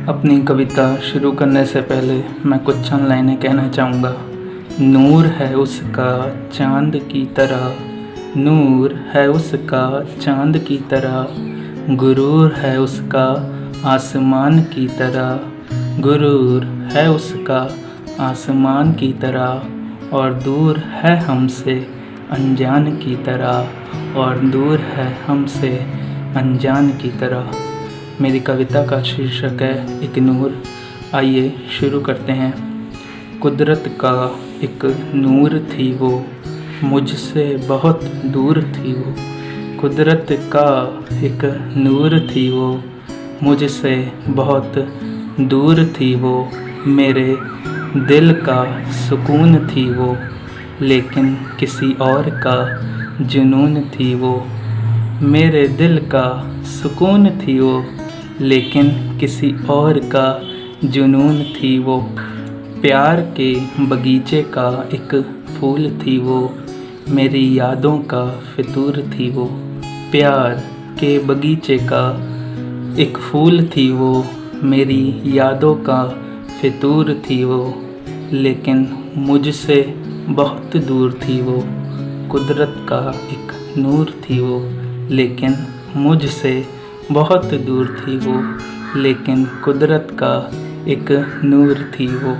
अपनी कविता शुरू करने से पहले मैं कुछ चंद लाइनें कहना चाहूँगा। नूर है उसका चाँद की तरह, नूर है उसका चाँद की तरह, गुरूर है उसका आसमान की तरह, गुरूर है उसका आसमान की तरह, और दूर है हमसे अनजान की तरह, और दूर है हमसे अनजान की तरह। मेरी कविता का शीर्षक है एक नूर। आइए शुरू करते हैं। कुदरत का एक नूर थी वो, मुझसे बहुत दूर थी वो। कुदरत का एक नूर थी वो, मुझसे बहुत दूर थी वो। मेरे दिल का सुकून थी वो, लेकिन किसी और का जुनून थी वो। मेरे दिल का सुकून थी वो, लेकिन किसी और का जुनून थी वो। प्यार के बगीचे का एक फूल थी वो, मेरी यादों का फितूर थी वो। प्यार के बगीचे का एक फूल थी वो, मेरी यादों का फितूर थी वो, लेकिन मुझसे बहुत दूर थी वो। कुदरत का एक नूर थी वो, लेकिन मुझसे बहुत दूर थी वो, लेकिन कुदरत का एक नूर थी वो।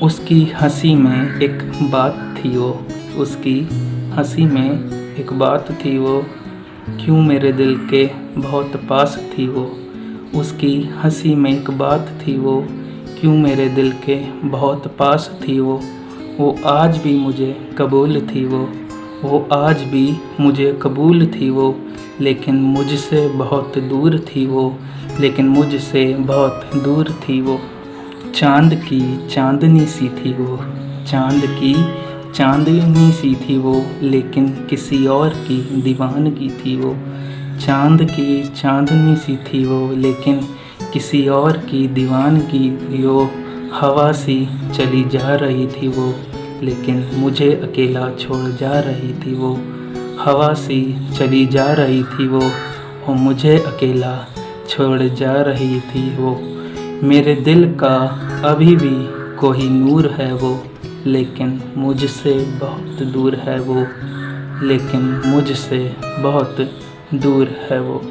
उसकी हंसी में एक बात थी वो, उसकी हंसी में एक बात थी वो, क्यों मेरे दिल के बहुत पास थी वो। उसकी हंसी में एक बात थी वो, क्यों मेरे दिल के बहुत पास थी वो। वो आज भी मुझे कबूल थी वो आज भी मुझे कबूल थी वो, लेकिन मुझसे बहुत दूर थी वो, लेकिन मुझसे बहुत दूर थी वो। चाँद की चांदनी सी थी वो, चाँद की चांदनी सी थी वो, लेकिन किसी और की दीवानगी थी वो। चाँद की चांदनी सी थी वो, लेकिन किसी और की दीवानगी थी वो। हवा सी चली जा रही थी वो, लेकिन मुझे अकेला छोड़ जा रही थी वो। हवा सी चली जा रही थी वो, और मुझे अकेला छोड़ जा रही थी वो। मेरे दिल का अभी भी कोई नूर है वो, लेकिन मुझसे बहुत दूर है वो, लेकिन मुझसे बहुत दूर है वो।